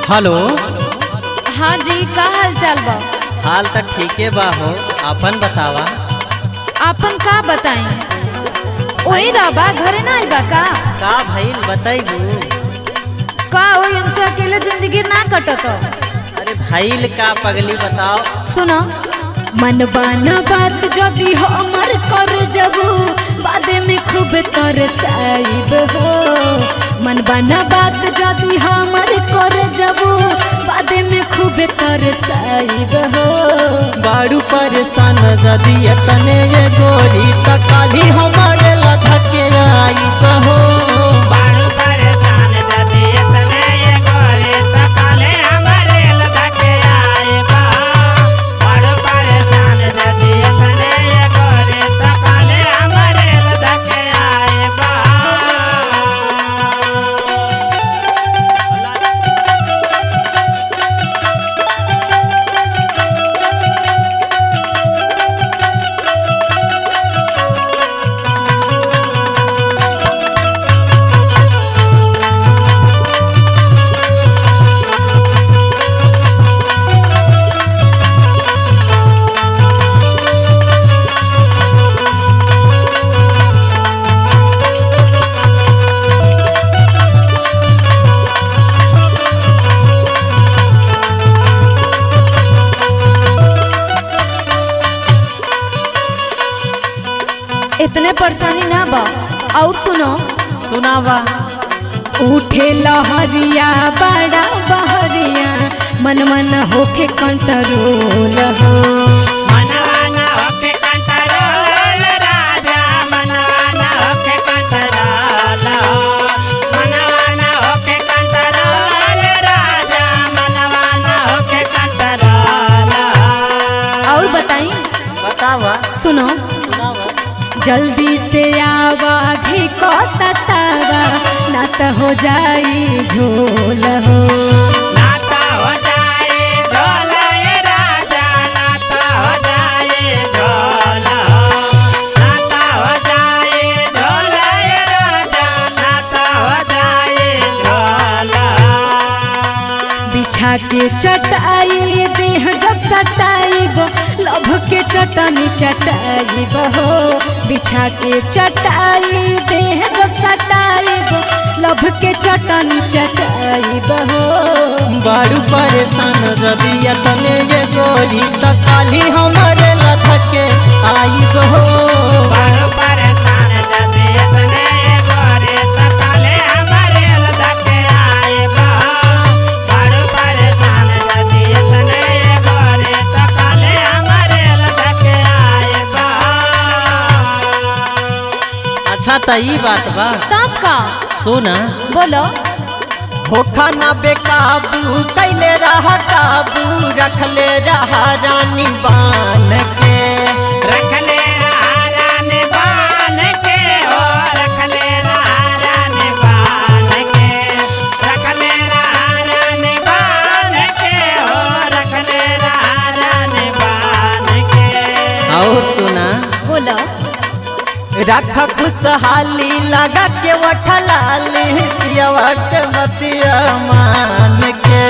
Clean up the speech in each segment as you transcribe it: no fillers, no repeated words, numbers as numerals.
Hello. हाँ जी, का हाल चाल बा? हाल तो ठीके बा हो, अपन बतावा। आपन का बताई? ओही रबा घरे ना आइबा का? का भइल बताइबू? का ओही हमसे अकेले जिंदगी ना कटत? अरे भइल का पगली बताओ। सुनो, मन बाना बात जदी हमर कर जबू बादे में खूब तरसाइब हो। मन बाना बात जदी हमर कर जबू बादे में खूब तरसाइब हो। बारू परेशान जदी तने ये गोरी त काली हमारे लधके आई कहो। बारू परेशान जदी तने ये गोरी त काले हमारे लधके आई कहो। बारू परेशान जदी तने ये गोरी त काले हमारे लधके आई कहो। इतने परेशानी ना बा। और सुनो, सुनावा। उठे लहरिया बड़ा बहरिया मन मन होके कंट्रोल हो। मनवाना होके कंट्रोल राजा, मनवाना होके कंट्रोल हो। मनवाना होके कंट्रोल राजा, मनवाना होके कंट्रोल हो। और बताई? बतावा। सुनो, सुनावा। जल्दी से आवा भी को ततावा ना तो हो जाई झोल हो। नाता हो जाए झोल ये राजा, नाता हो जाए झोल हो। नाता हो जाए झोल ये राजा, नाता हो जाए झोल हो। बिछा के चटाई देह जब सटाइब लभ के चटनी चटाइब हो। बिछा के चटाई देह जब सटाइब लभ के चटनी चटाइब हो। बारू परेशान जदी तने ये गोरी त काली हमारे लधके आई कहो। बारू परेशान जदी तने ये गोरी त काले हमारे लधके आई कहो। बारू परेशान जदी तने ये गोरी त काले हमारे लधके आई कहो। अच्छा त ई बात बा। तब का? सुना। बोलो। होखा ना बेकाबू कैले रहा काबू रखले रहा रानी बान के। रखले रानी बान के हो, रखले रानी बान के। रखले रानी बान के हो, रखले रानी बान के। और सुना। बोलो। रख खुशहाली लगा के वठलाली पियवा के बतिया मान के।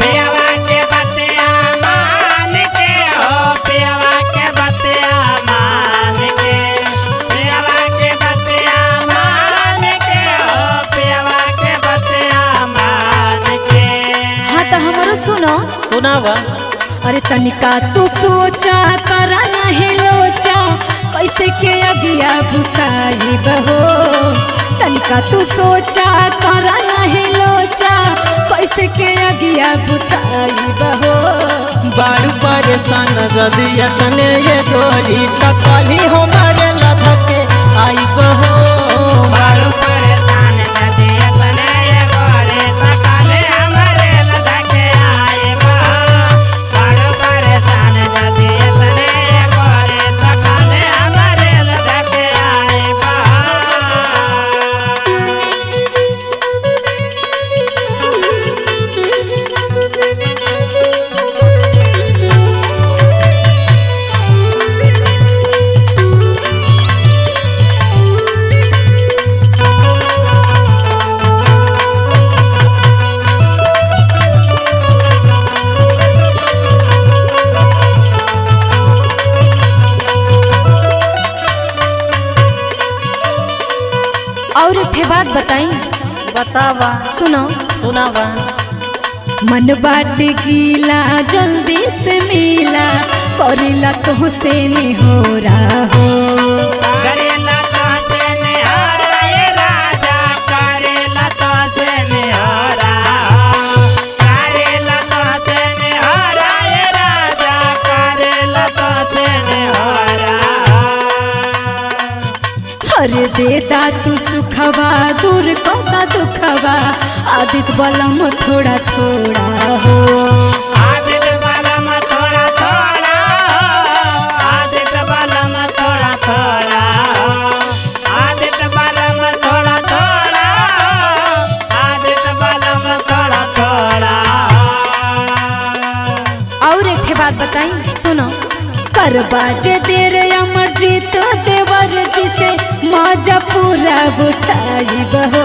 पियवा के बतिया मान के हो, पियवा के बतिया मान के। पियवा के बतिया मान के हो, पियवा के बतिया मान के। हाँ तो हमारो सुनो। सुनावा। अरे तनिका तू सोचा करा नहीं लोचा कैसे के अगिया बुताई बहो। तनिका तू सोचा करा नहीं लोचा कैसे के अगिया बुताई बहो। बारू परेशान जदी तने ये गोरी त काली हमारे लधके आई कहो। बारू परेशान जदी तने ये गोरी त काले हमारे लधके आई कहो। बारू परेशान जदी तने ये गोरी त काले हमारे लधके आई कहो। Thank you. बतावा सुनो सुनावा। मन बाट गीला जल्दी से मिला करिला तो से नहीं हो रहा हो करेला तो से निहारा ये राजा करेला तो से निहारा करेला तो से निहारा ये राजा करेला तो से निहारा। अरे देता तू सुखवा दूर कता दुखवा आदित बलम थोड़ा थोड़ा हो आदित बलम थोड़ा थोड़ा आदित बलम थोड़ा थोड़ा आदित बलम थोड़ा थोड़ा आदित बलम थोड़ा थोड़ा। और एक ठे बात बताई सुनो करबा जे देर अमर जीत देवर जी से मजा पूरा उठाई बहो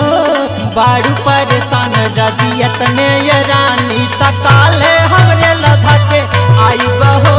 बारू परेशान जदी तने ये रानी तकाले हमरे लधके आई बहो